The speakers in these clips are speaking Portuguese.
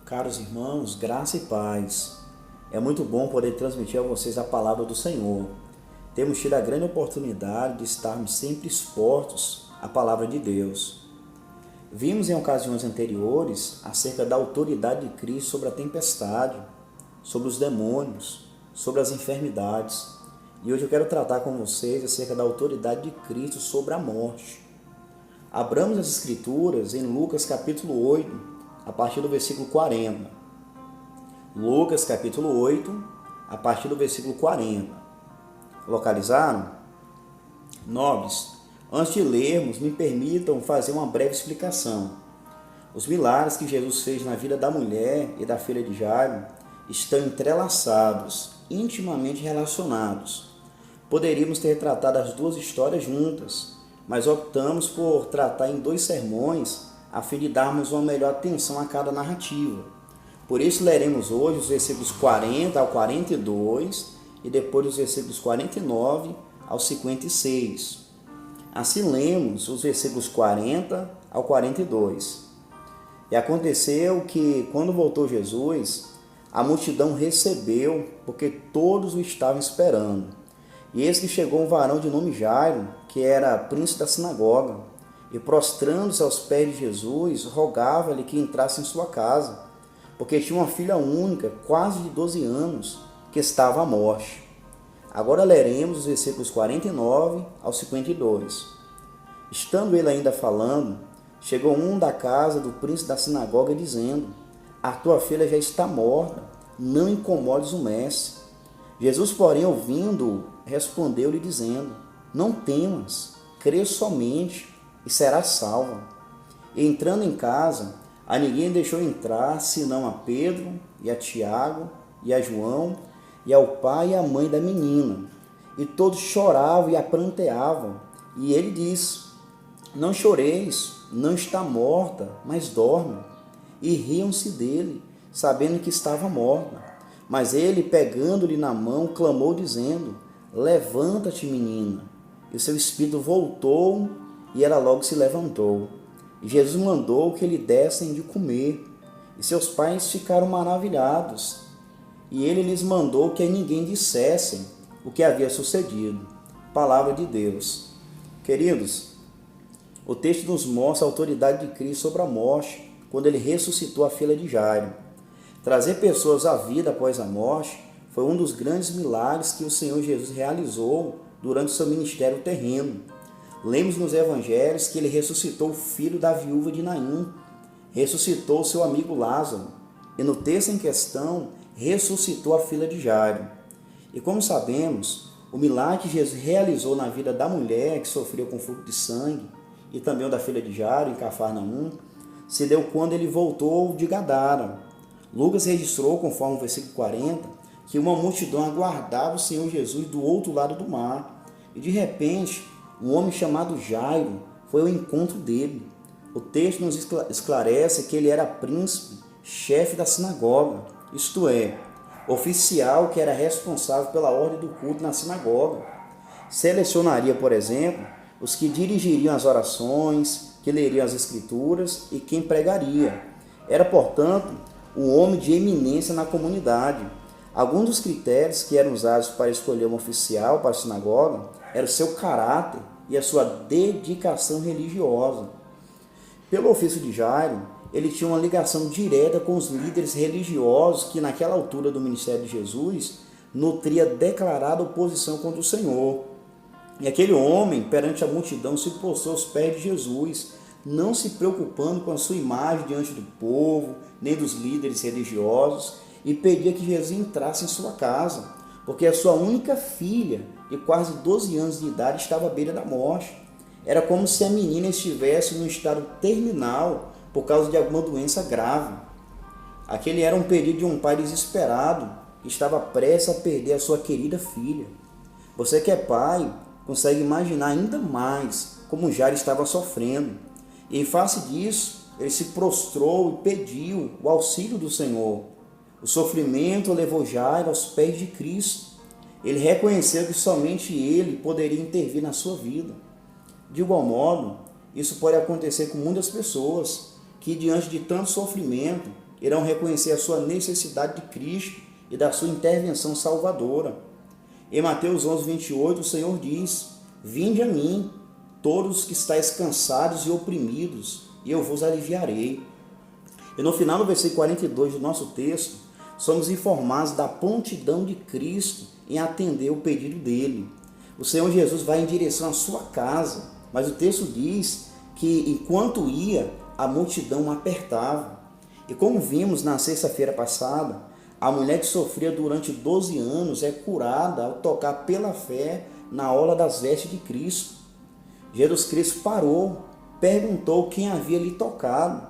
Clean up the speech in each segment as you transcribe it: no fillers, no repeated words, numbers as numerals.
Caros irmãos, graça e paz. É muito bom poder transmitir a vocês a palavra do Senhor. Temos tido a grande oportunidade de estarmos sempre expostos à palavra de Deus. Vimos em ocasiões anteriores acerca da autoridade de Cristo sobre a tempestade, sobre os demônios, sobre as enfermidades. E hoje eu quero tratar com vocês acerca da autoridade de Cristo sobre a morte. Abramos as Escrituras em Lucas capítulo 8, a partir do versículo 40. Lucas capítulo 8, a partir do versículo 40. Localizaram? Nobres, antes de lermos, me permitam fazer uma breve explicação. Os milagres que Jesus fez na vida da mulher e da filha de Jairo estão entrelaçados, intimamente relacionados. Poderíamos ter tratado as duas histórias juntas, mas optamos por tratar em dois sermões a fim de darmos uma melhor atenção a cada narrativa. Por isso leremos hoje os versículos 40 ao 42 e depois os versículos 49 ao 56. Assim lemos os versículos 40 ao 42. E aconteceu que, quando voltou Jesus, a multidão recebeu, porque todos o estavam esperando. E eis que chegou um varão de nome Jairo, que era príncipe da sinagoga, e prostrando-se aos pés de Jesus, rogava-lhe que entrasse em sua casa, porque tinha uma filha única, quase de 12 anos, que estava à morte. Agora leremos os versículos 49 ao 52. Estando ele ainda falando, chegou um da casa do príncipe da sinagoga, dizendo: a tua filha já está morta, não incomodes o mestre. Jesus, porém, ouvindo-o, respondeu-lhe dizendo: não temas, crê somente, e será salva. E entrando em casa, a ninguém deixou entrar, senão a Pedro, e a Tiago, e a João, e ao pai e à mãe da menina. E todos choravam e a pranteavam. E ele disse: não choreis, não está morta, mas dorme. E riam-se dele, sabendo que estava morta. Mas ele, pegando-lhe na mão, clamou, dizendo: levanta-te, menina. E o seu espírito voltou, e ela logo se levantou. E Jesus mandou que lhe dessem de comer. E seus pais ficaram maravilhados. E ele lhes mandou que a ninguém dissessem o que havia sucedido. Palavra de Deus. Queridos, o texto nos mostra a autoridade de Cristo sobre a morte, quando ele ressuscitou a filha de Jairo. Trazer pessoas à vida após a morte foi um dos grandes milagres que o Senhor Jesus realizou durante o seu ministério terreno. Lemos nos evangelhos que ele ressuscitou o filho da viúva de Naim, ressuscitou seu amigo Lázaro, e no texto em questão, ressuscitou a filha de Jairo. E como sabemos, o milagre que Jesus realizou na vida da mulher que sofreu com fluxo de sangue, e também o da filha de Jairo, em Cafarnaum, se deu quando ele voltou de Gadara. Lucas registrou, conforme o versículo 40, que uma multidão aguardava o Senhor Jesus do outro lado do mar, e de repente, um homem chamado Jairo foi ao encontro dele. O texto nos esclarece que ele era príncipe, chefe da sinagoga, isto é, oficial que era responsável pela ordem do culto na sinagoga. Selecionaria, por exemplo, os que dirigiriam as orações, que leriam as escrituras e quem pregaria. Era, portanto, um homem de eminência na comunidade. Alguns dos critérios que eram usados para escolher um oficial para a sinagoga era o seu caráter e a sua dedicação religiosa. Pelo ofício de Jairo, ele tinha uma ligação direta com os líderes religiosos que, naquela altura do ministério de Jesus, nutria declarada oposição contra o Senhor. E aquele homem, perante a multidão, se postrou aos pés de Jesus, não se preocupando com a sua imagem diante do povo, nem dos líderes religiosos, e pedia que Jesus entrasse em sua casa, porque a sua única filha, de quase 12 anos de idade, estava à beira da morte. Era como se a menina estivesse no estado terminal por causa de alguma doença grave. Aquele era um pedido de um pai desesperado, que estava prestes a perder a sua querida filha. Você que é pai, consegue imaginar ainda mais como Jairo estava sofrendo. E em face disso, ele se prostrou e pediu o auxílio do Senhor. O sofrimento levou Jairo aos pés de Cristo. Ele reconheceu que somente ele poderia intervir na sua vida. De igual modo, isso pode acontecer com muitas pessoas que, diante de tanto sofrimento, irão reconhecer a sua necessidade de Cristo e da sua intervenção salvadora. Em Mateus 11, 28, o Senhor diz: Vinde a mim, todos que estáis cansados e oprimidos, e eu vos aliviarei. E no final do versículo 42 do nosso texto, somos informados da prontidão de Cristo em atender o pedido dele. O Senhor Jesus vai em direção à sua casa, mas o texto diz que enquanto ia, a multidão apertava. E como vimos na sexta-feira passada, a mulher que sofria durante 12 anos é curada ao tocar pela fé na orla das vestes de Cristo. Jesus Cristo parou, perguntou quem havia lhe tocado.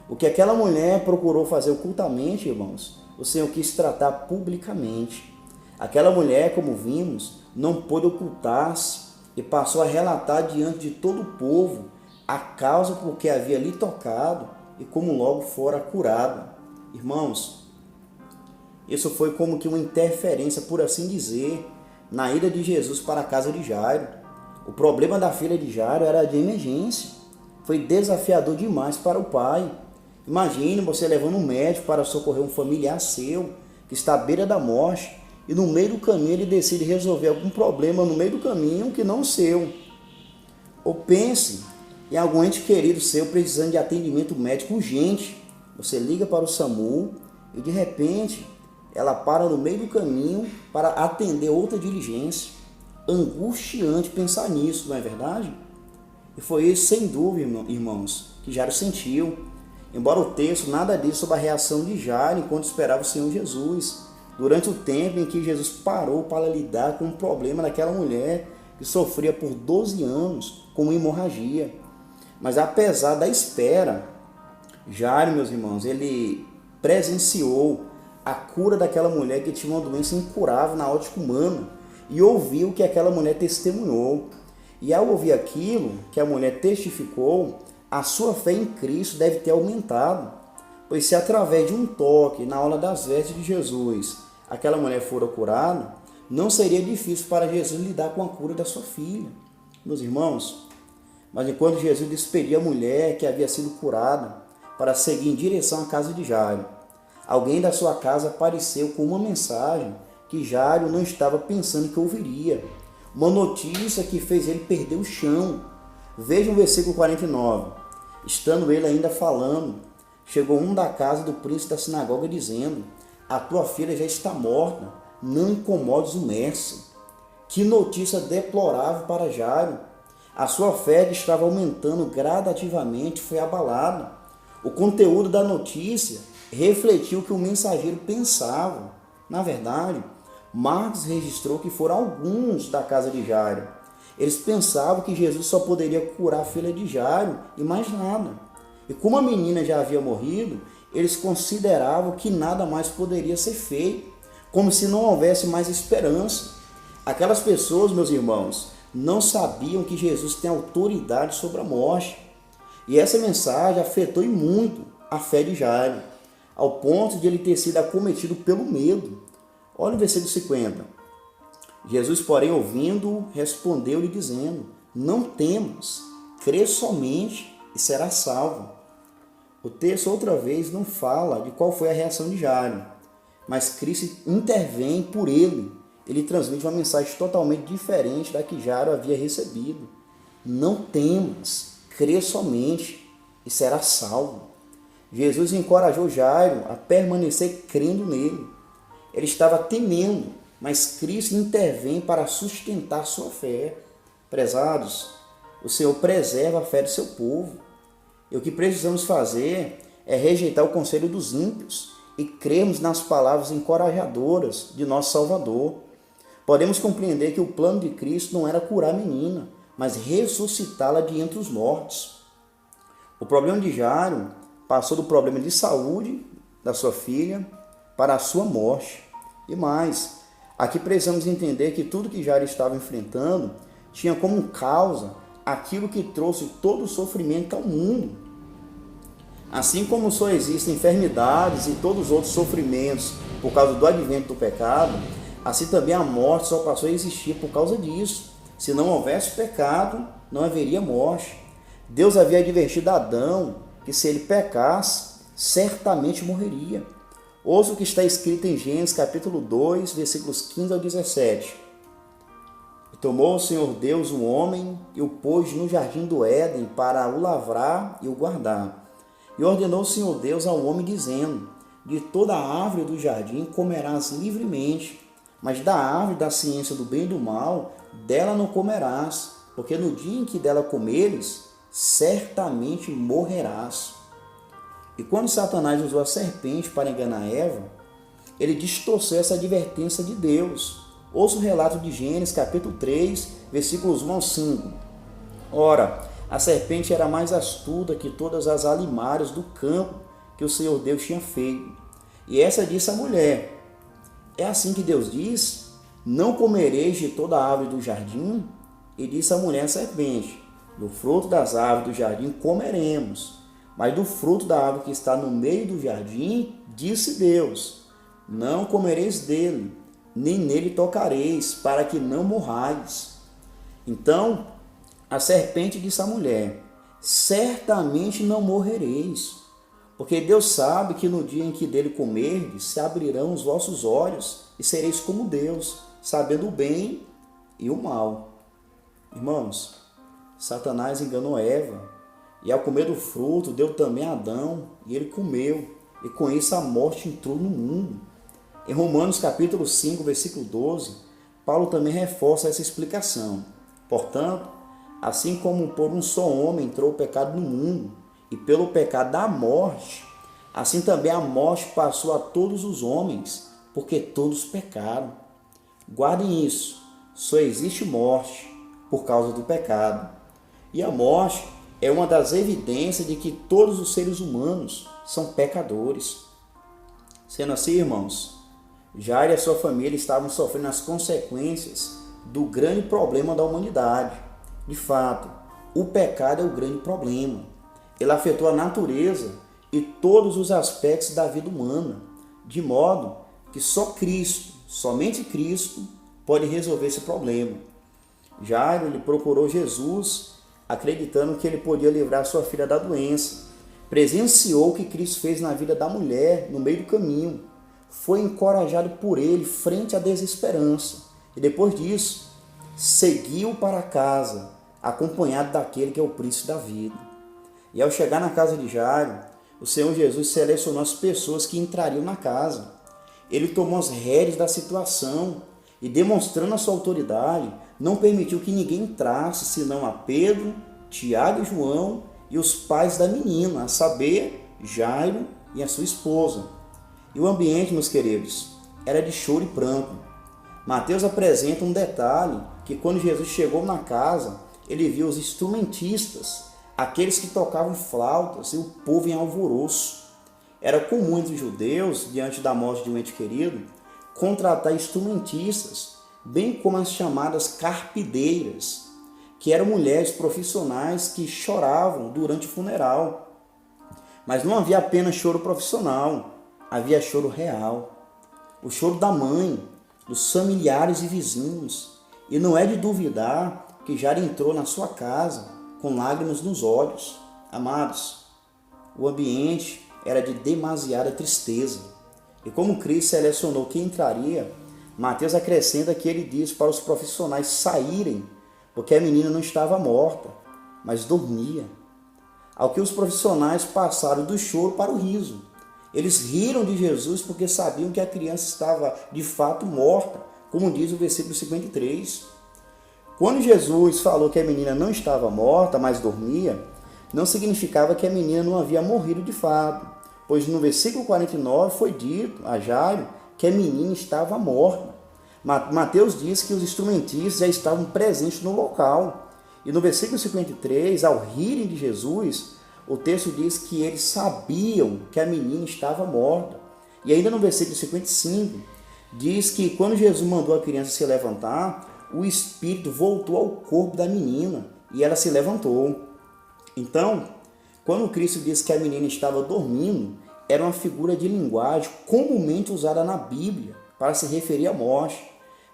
O que aquela mulher procurou fazer ocultamente, irmãos, o Senhor quis tratar publicamente. Aquela mulher, como vimos, não pôde ocultar-se e passou a relatar diante de todo o povo a causa por que havia lhe tocado e como logo fora curada. Irmãos, isso foi como que uma interferência, por assim dizer, na ida de Jesus para a casa de Jairo. O problema da filha de Jairo era de emergência. Foi desafiador demais para o pai. Imagine você levando um médico para socorrer um familiar seu que está à beira da morte e no meio do caminho ele decide resolver algum problema no meio do caminho que não o seu. Ou pense em algum ente querido seu precisando de atendimento médico urgente. Você liga para o SAMU e de repente ela para no meio do caminho para atender outra diligência. Angustiante pensar nisso, não é verdade? E foi isso, sem dúvida, irmãos, que Jairo sentiu. Embora o texto nada diz sobre a reação de Jairo enquanto esperava o Senhor Jesus, durante o tempo em que Jesus parou para lidar com o problema daquela mulher que sofria por 12 anos com hemorragia. Mas apesar da espera, Jairo, meus irmãos, ele presenciou a cura daquela mulher que tinha uma doença incurável na ótica humana e ouviu que aquela mulher testemunhou. E ao ouvir aquilo que a mulher testificou, a sua fé em Cristo deve ter aumentado, pois se através de um toque na orla das vestes de Jesus aquela mulher fora curada, não seria difícil para Jesus lidar com a cura da sua filha. Meus irmãos, mas enquanto Jesus despedia a mulher que havia sido curada para seguir em direção à casa de Jairo, alguém da sua casa apareceu com uma mensagem que Jairo não estava pensando que ouviria, uma notícia que fez ele perder o chão. Veja o versículo 49. Estando ele ainda falando, chegou um da casa do príncipe da sinagoga dizendo: a tua filha já está morta, não incomodes o mestre. Que notícia deplorável para Jairo. A sua fé, que estava aumentando gradativamente, foi abalada. O conteúdo da notícia refletiu o que o mensageiro pensava. Na verdade, Marcos registrou que foram alguns da casa de Jairo. Eles pensavam que Jesus só poderia curar a filha de Jairo e mais nada. E como a menina já havia morrido, eles consideravam que nada mais poderia ser feito, como se não houvesse mais esperança. Aquelas pessoas, meus irmãos, não sabiam que Jesus tem autoridade sobre a morte. E essa mensagem afetou muito a fé de Jairo, ao ponto de ele ter sido acometido pelo medo. Olha o versículo 50. Jesus, porém, ouvindo, respondeu-lhe dizendo: não temas, crê somente e será salvo. O texto outra vez não fala de qual foi a reação de Jairo, mas Cristo intervém por ele. Ele transmite uma mensagem totalmente diferente da que Jairo havia recebido. Não temas, crê somente e será salvo. Jesus encorajou Jairo a permanecer crendo nele. Ele estava temendo, mas Cristo intervém para sustentar sua fé. Prezados, o Senhor preserva a fé do seu povo. E o que precisamos fazer é rejeitar o conselho dos ímpios e crermos nas palavras encorajadoras de nosso Salvador. Podemos compreender que o plano de Cristo não era curar a menina, mas ressuscitá-la de entre os mortos. O problema de Jairo passou do problema de saúde da sua filha para a sua morte. E mais, aqui precisamos entender que tudo que Jairo estava enfrentando tinha como causa aquilo que trouxe todo o sofrimento ao mundo. Assim como só existem enfermidades e todos os outros sofrimentos por causa do advento do pecado, assim também a morte só passou a existir por causa disso. Se não houvesse pecado, não haveria morte. Deus havia advertido Adão que se ele pecasse, certamente morreria. Ouça o que está escrito em Gênesis capítulo 2, versículos 15 ao 17. E tomou o Senhor Deus o homem e o pôs no jardim do Éden para o lavrar e o guardar. E ordenou o Senhor Deus ao homem, dizendo: de toda a árvore do jardim comerás livremente, mas da árvore da ciência do bem e do mal, dela não comerás, porque no dia em que dela comeres, certamente morrerás. E quando Satanás usou a serpente para enganar Eva, ele distorceu essa advertência de Deus. Ouça o relato de Gênesis capítulo 3, versículos 1 ao 5. Ora, a serpente era mais astuta que todas as alimárias do campo que o Senhor Deus tinha feito. E essa disse à mulher: é assim que Deus diz: não comereis de toda a árvore do jardim? E disse a mulher à serpente: do fruto das árvores do jardim comeremos, mas do fruto da árvore que está no meio do jardim, disse Deus: não comereis dele, nem nele tocareis, para que não morrais. Então a serpente disse à mulher: certamente não morrereis, porque Deus sabe que no dia em que dele comerdes, se abrirão os vossos olhos e sereis como Deus, sabendo o bem e o mal. Irmãos, Satanás enganou Eva, e ao comer do fruto, deu também a Adão, e ele comeu, e com isso a morte entrou no mundo. Em Romanos capítulo 5, versículo 12, Paulo também reforça essa explicação. Portanto, assim como por um só homem entrou o pecado no mundo, e pelo pecado da morte, assim também a morte passou a todos os homens, porque todos pecaram. Guardem isso, só existe morte por causa do pecado. E a morte é uma das evidências de que todos os seres humanos são pecadores. Sendo assim, irmãos, Jairo e a sua família estavam sofrendo as consequências do grande problema da humanidade. De fato, o pecado é o grande problema. Ele afetou a natureza e todos os aspectos da vida humana, de modo que só Cristo, somente Cristo, pode resolver esse problema. Jairo ele procurou Jesus, acreditando que ele podia livrar sua filha da doença. Presenciou o que Cristo fez na vida da mulher no meio do caminho. Foi encorajado por ele frente à desesperança. E depois disso, seguiu para casa, acompanhado daquele que é o príncipe da vida. E ao chegar na casa de Jairo, o Senhor Jesus selecionou as pessoas que entrariam na casa. Ele tomou as rédeas da situação e, demonstrando a sua autoridade, não permitiu que ninguém entrasse, senão a Pedro, Tiago e João e os pais da menina, a saber, Jairo e a sua esposa. E o ambiente, meus queridos, era de choro e pranto. Mateus apresenta um detalhe que quando Jesus chegou na casa, ele viu os instrumentistas, aqueles que tocavam flautas e o povo em alvoroço. Era comum entre os judeus, diante da morte de um ente querido, contratar instrumentistas, bem como as chamadas carpideiras, que eram mulheres profissionais que choravam durante o funeral. Mas não havia apenas choro profissional, havia choro real. O choro da mãe, dos familiares e vizinhos. E não é de duvidar que Jairo entrou na sua casa com lágrimas nos olhos. Amados, o ambiente era de demasiada tristeza. E como Cristo selecionou quem entraria, Mateus acrescenta que ele disse para os profissionais saírem, porque a menina não estava morta, mas dormia. Ao que os profissionais passaram do choro para o riso. Eles riram de Jesus porque sabiam que a criança estava de fato morta, como diz o versículo 53. Quando Jesus falou que a menina não estava morta, mas dormia, não significava que a menina não havia morrido de fato, pois no versículo 49 foi dito a Jairo que a menina estava morta. Mateus diz que os instrumentistas já estavam presentes no local. E no versículo 53, ao rirem de Jesus, o texto diz que eles sabiam que a menina estava morta. E ainda no versículo 55, diz que quando Jesus mandou a criança se levantar, o espírito voltou ao corpo da menina e ela se levantou. Então, quando Cristo disse que a menina estava dormindo, era uma figura de linguagem comumente usada na Bíblia para se referir à morte,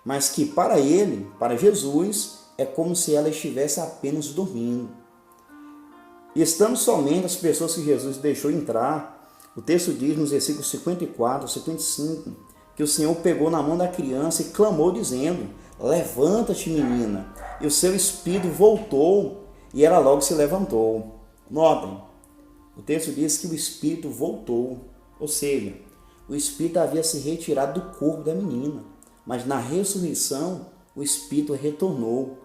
mas que para ele, para Jesus, é como se ela estivesse apenas dormindo. E estando somente as pessoas que Jesus deixou entrar, O texto diz nos versículos 54 e 55 que o Senhor pegou na mão da criança e clamou dizendo: levanta-te, menina. E o seu espírito voltou e ela logo se levantou. Notem, o texto diz que o espírito voltou, ou seja, o espírito havia se retirado do corpo da menina, mas na ressurreição o espírito retornou.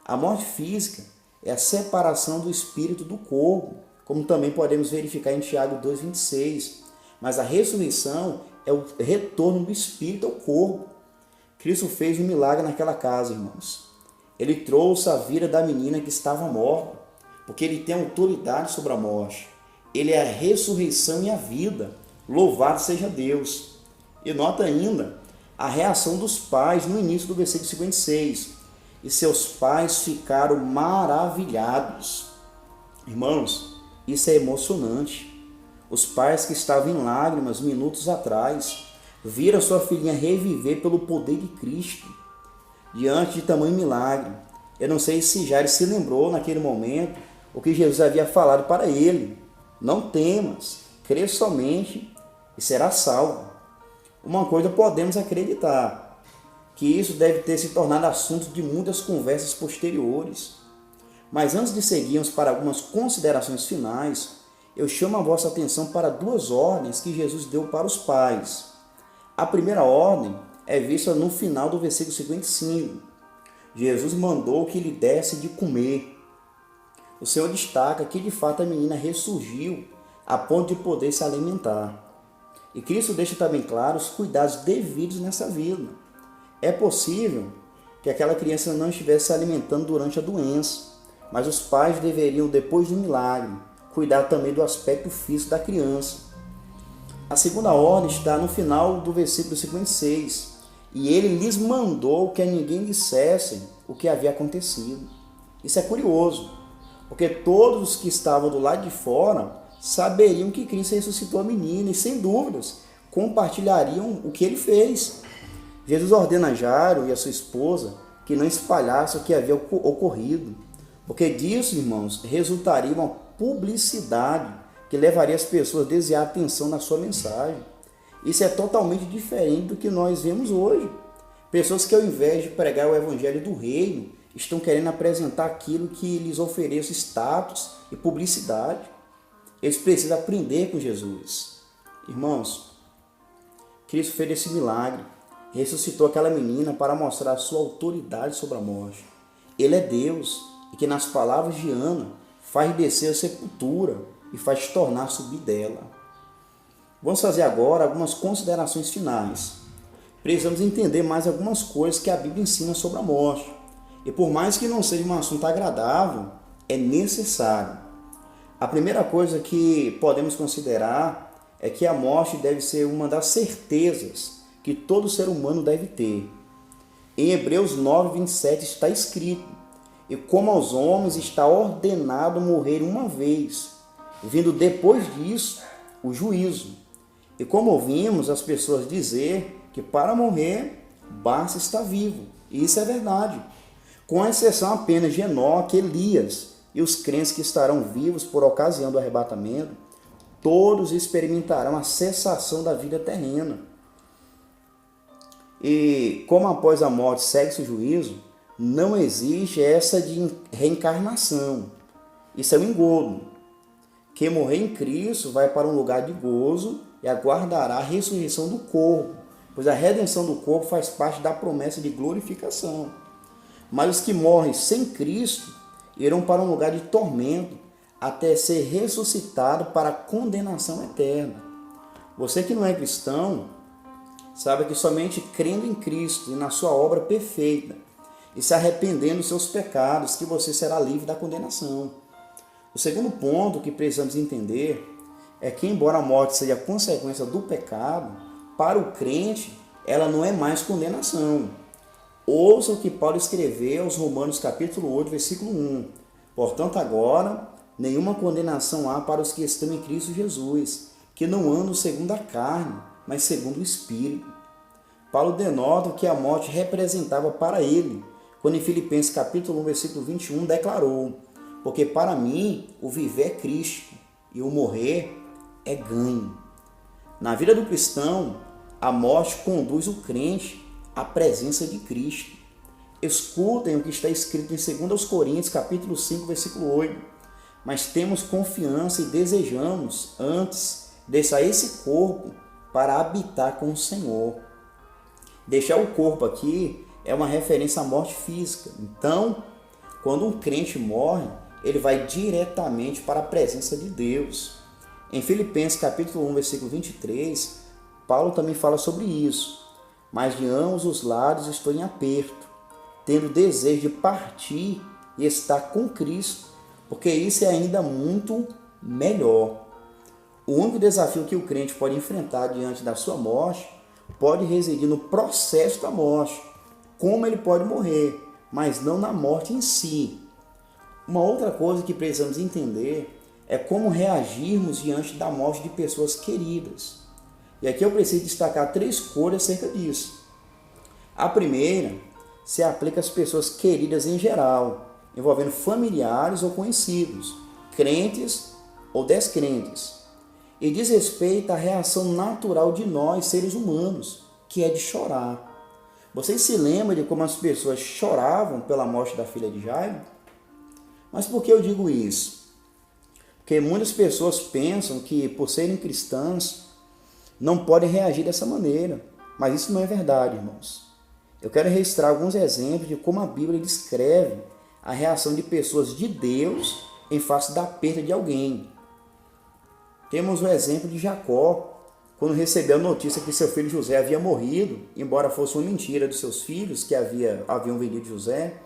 A morte física é a separação do espírito do corpo, como também podemos verificar em Tiago 2,26. Mas a ressurreição é o retorno do espírito ao corpo. Cristo fez um milagre naquela casa, irmãos. Ele trouxe a vida da menina que estava morta, porque ele tem autoridade sobre a morte. Ele é a ressurreição e a vida. Louvado seja Deus. E nota ainda a reação dos pais no início do versículo 56. E seus pais ficaram maravilhados. Irmãos, isso é emocionante. Os pais que estavam em lágrimas minutos atrás viram sua filhinha reviver pelo poder de Cristo diante de tamanho milagre. Eu não sei se Jairo se lembrou naquele momento o que Jesus havia falado para ele: não temas, crê somente e será salvo. Uma coisa podemos acreditar, que isso deve ter se tornado assunto de muitas conversas posteriores. Mas antes de seguirmos para algumas considerações finais, eu chamo a vossa atenção para duas ordens que Jesus deu para os pais. A primeira ordem é vista no final do versículo 55. Jesus mandou que lhe desse de comer. O Senhor destaca que de fato a menina ressurgiu a ponto de poder se alimentar. E Cristo deixa também claro os cuidados devidos nessa vida. É possível que aquela criança não estivesse se alimentando durante a doença, mas os pais deveriam, depois do milagre, cuidar também do aspecto físico da criança. A segunda ordem está no final do versículo 56. E ele lhes mandou que a ninguém dissesse o que havia acontecido. Isso é curioso, porque todos os que estavam do lado de fora saberiam que Cristo ressuscitou a menina e, sem dúvidas, compartilhariam o que ele fez. Jesus ordena a Jairo e a sua esposa que não espalhassem o que havia ocorrido, porque disso, irmãos, resultaria uma publicidade que levaria as pessoas a desviar a atenção na sua mensagem. Isso é totalmente diferente do que nós vemos hoje. Pessoas que, ao invés de pregar o evangelho do reino, estão querendo apresentar aquilo que lhes ofereça status e publicidade. Eles precisam aprender com Jesus. Irmãos, Cristo fez esse milagre, ressuscitou aquela menina para mostrar a sua autoridade sobre a morte. Ele é Deus e que, nas palavras de Ana, faz descer a sepultura e faz tornar subir dela. Vamos fazer agora algumas considerações finais. Precisamos entender mais algumas coisas que a Bíblia ensina sobre a morte. E por mais que não seja um assunto agradável, é necessário. A primeira coisa que podemos considerar é que a morte deve ser uma das certezas que todo ser humano deve ter. Em Hebreus 9:27 está escrito: e como aos homens está ordenado morrer uma vez, vindo depois disso o juízo. E como ouvimos as pessoas dizer que para morrer basta estar vivo. E isso é verdade. Com exceção apenas de Enoque, Elias e os crentes que estarão vivos por ocasião do arrebatamento, todos experimentarão a cessação da vida terrena. E como após a morte segue-se o juízo, não existe essa de reencarnação. Isso é um engodo. Quem morrer em Cristo vai para um lugar de gozo e aguardará a ressurreição do corpo, pois a redenção do corpo faz parte da promessa de glorificação. Mas os que morrem sem Cristo irão para um lugar de tormento até ser ressuscitado para a condenação eterna. Você que não é cristão, sabe que somente crendo em Cristo e na sua obra perfeita e se arrependendo dos seus pecados que você será livre da condenação. O segundo ponto que precisamos entender é que, embora a morte seja consequência do pecado, para o crente ela não é mais condenação. Ouça o que Paulo escreveu aos Romanos capítulo 8, versículo 1. Portanto, agora, nenhuma condenação há para os que estão em Cristo Jesus, que não andam segundo a carne, mas segundo o Espírito. Paulo denota o que a morte representava para ele, quando em Filipenses capítulo 1, versículo 21, declarou: porque para mim o viver é Cristo e o morrer é ganho. Na vida do cristão, a morte conduz o crente à presença de Cristo. Escutem o que está escrito em 2 Coríntios, capítulo 5, versículo 8. Mas temos confiança e desejamos, antes, deixar esse corpo para habitar com o Senhor. Deixar o corpo aqui é uma referência à morte física. Então, quando um crente morre, ele vai diretamente para a presença de Deus. Em Filipenses capítulo 1, versículo 23, Paulo também fala sobre isso. Mas de ambos os lados estou em aperto, tendo desejo de partir e estar com Cristo, porque isso é ainda muito melhor. O único desafio que o crente pode enfrentar diante da sua morte pode residir no processo da morte, como ele pode morrer, mas não na morte em si. Uma outra coisa que precisamos entender é como reagirmos diante da morte de pessoas queridas. E aqui eu preciso destacar 3 coisas acerca disso. A primeira se aplica às pessoas queridas em geral, envolvendo familiares ou conhecidos, crentes ou descrentes, e diz respeito à reação natural de nós, seres humanos, que é de chorar. Vocês se lembram de como as pessoas choravam pela morte da filha de Jairo? Mas por que eu digo isso? Porque muitas pessoas pensam que, por serem cristãs, não podem reagir dessa maneira. Mas isso não é verdade, irmãos. Eu quero registrar alguns exemplos de como a Bíblia descreve a reação de pessoas de Deus em face da perda de alguém. Temos o exemplo de Jacó, quando recebeu a notícia que seu filho José havia morrido, embora fosse uma mentira dos seus filhos que haviam vendido José,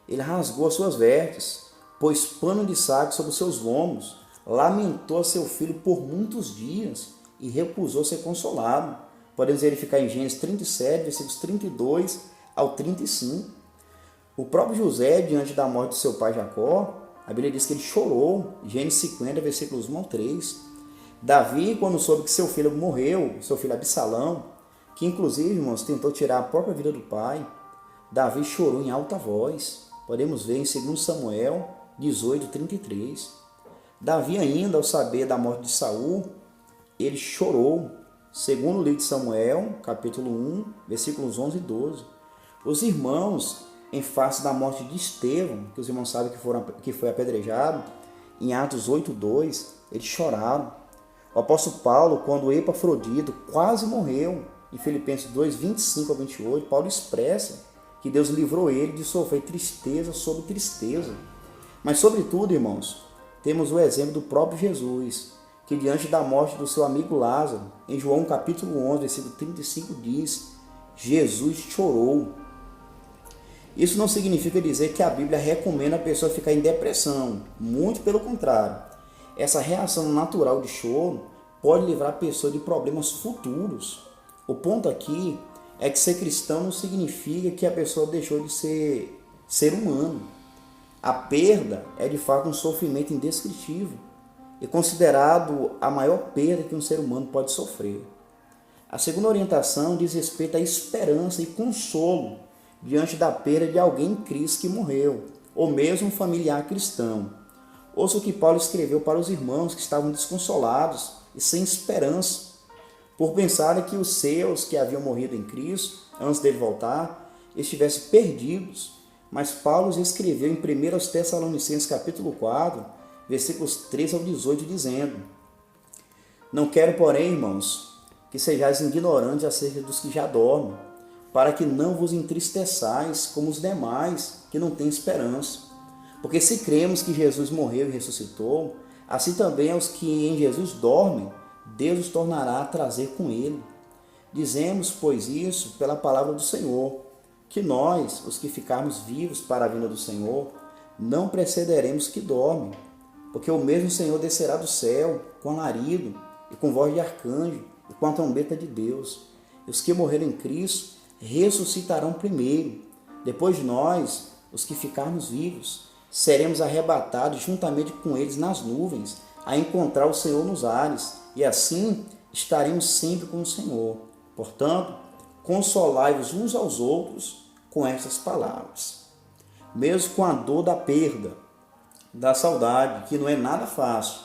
ele rasgou as suas vestes, pôs pano de saco sobre os seus lombos, lamentou a seu filho por muitos dias e recusou ser consolado. Podemos verificar em Gênesis 37, versículos 32 ao 35. O próprio José, diante da morte de seu pai Jacó, a Bíblia diz que ele chorou, Gênesis 50, versículos 1 ao 3. Davi, quando soube que seu filho morreu, seu filho Absalão, que inclusive, irmãos, tentou tirar a própria vida do pai, Davi chorou em alta voz. Podemos ver em 2 Samuel 18, 33. Davi ainda, ao saber da morte de Saul, ele chorou. Segundo o livro de Samuel, capítulo 1, versículos 11 e 12. Os irmãos, em face da morte de Estevão, que os irmãos sabem que foi apedrejado, em Atos 8, 2, eles choraram. O apóstolo Paulo, quando Epafrodito quase morreu, em Filipenses 2, 25 a 28, Paulo expressa que Deus livrou ele de sofrer tristeza sobre tristeza. Mas, sobretudo, irmãos, temos o exemplo do próprio Jesus, que diante da morte do seu amigo Lázaro, em João capítulo 11, versículo 35, diz: Jesus chorou. Isso não significa dizer que a Bíblia recomenda a pessoa ficar em depressão, muito pelo contrário. Essa reação natural de choro pode livrar a pessoa de problemas futuros. O ponto aqui é que ser cristão não significa que a pessoa deixou de ser humano. A perda é de fato um sofrimento indescritível e considerado a maior perda que um ser humano pode sofrer. A segunda orientação diz respeito à esperança e consolo diante da perda de alguém em Cristo que morreu, ou mesmo um familiar cristão. Ouça o que Paulo escreveu para os irmãos que estavam desconsolados e sem esperança, por pensarem que os seus que haviam morrido em Cristo, antes dele voltar, estivessem perdidos. Mas Paulo escreveu em 1 Tessalonicenses capítulo 4, versículos 13 ao 18, dizendo: Não quero, porém, irmãos, que sejais ignorantes acerca dos que já dormem, para que não vos entristeçais como os demais que não têm esperança. Porque se cremos que Jesus morreu e ressuscitou, assim também aos que em Jesus dormem, Deus os tornará a trazer com ele. Dizemos, pois, isso pela palavra do Senhor, que nós, os que ficarmos vivos para a vinda do Senhor, não precederemos que dormem, porque o mesmo Senhor descerá do céu com alarido e com voz de arcanjo e com a trombeta de Deus. E os que morreram em Cristo ressuscitarão primeiro. Depois nós, os que ficarmos vivos, seremos arrebatados juntamente com eles nas nuvens, a encontrar o Senhor nos ares, e assim estaremos sempre com o Senhor. Portanto, consolai-vos uns aos outros com estas palavras. Mesmo com a dor da perda, da saudade, que não é nada fácil,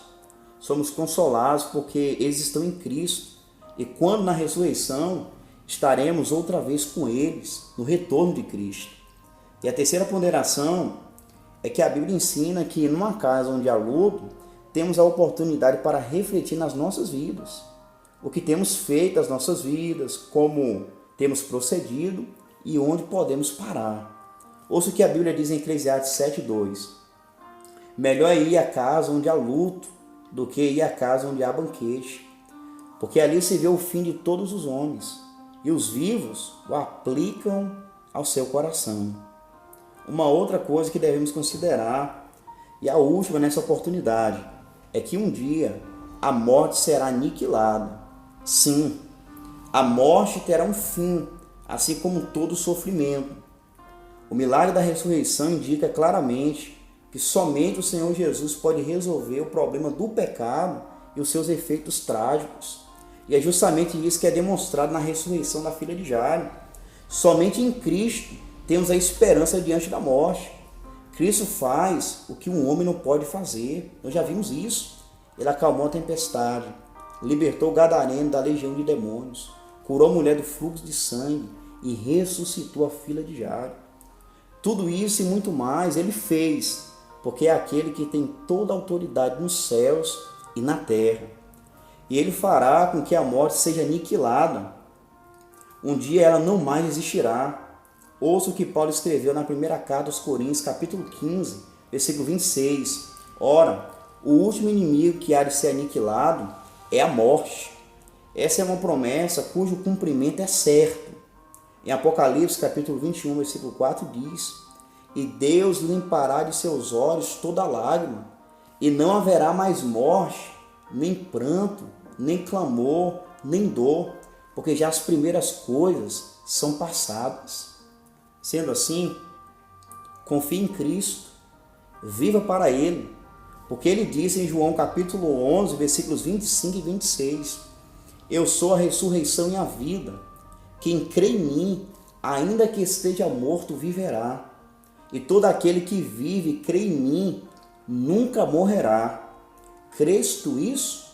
somos consolados porque eles estão em Cristo e quando na ressurreição estaremos outra vez com eles no retorno de Cristo. E a terceira ponderação é que a Bíblia ensina que numa casa onde há luto, temos a oportunidade para refletir nas nossas vidas, o que temos feito nas nossas vidas, como temos procedido e onde podemos parar. Ouça o que a Bíblia diz em Eclesiastes 7:2. Melhor é ir à casa onde há luto do que ir à casa onde há banquete, porque ali se vê o fim de todos os homens, e os vivos o aplicam ao seu coração. Uma outra coisa que devemos considerar, e a última nessa oportunidade, é que um dia a morte será aniquilada. Sim, a morte terá um fim, assim como todo sofrimento. O milagre da ressurreição indica claramente que somente o Senhor Jesus pode resolver o problema do pecado e os seus efeitos trágicos. E é justamente isso que é demonstrado na ressurreição da filha de Jairo. Somente em Cristo temos a esperança diante da morte. Cristo faz o que um homem não pode fazer. Nós já vimos isso. Ele acalmou a tempestade, libertou o gadareno da legião de demônios, curou a mulher do fluxo de sangue e ressuscitou a filha de Jairo. Tudo isso e muito mais ele fez, porque é aquele que tem toda a autoridade nos céus e na terra. E ele fará com que a morte seja aniquilada. Um dia ela não mais existirá. Ouça o que Paulo escreveu na primeira carta aos Coríntios, capítulo 15, versículo 26. Ora, o último inimigo que há de ser aniquilado é a morte. Essa é uma promessa cujo cumprimento é certo. Em Apocalipse, capítulo 21, versículo 4, diz: E Deus limpará de seus olhos toda lágrima, e não haverá mais morte, nem pranto, nem clamor, nem dor, porque já as primeiras coisas são passadas. Sendo assim, confie em Cristo, viva para Ele, porque Ele disse em João capítulo 11, versículos 25 e 26, Eu sou a ressurreição e a vida, quem crê em mim, ainda que esteja morto, viverá, e todo aquele que vive e crê em mim, nunca morrerá. Crês tu isso?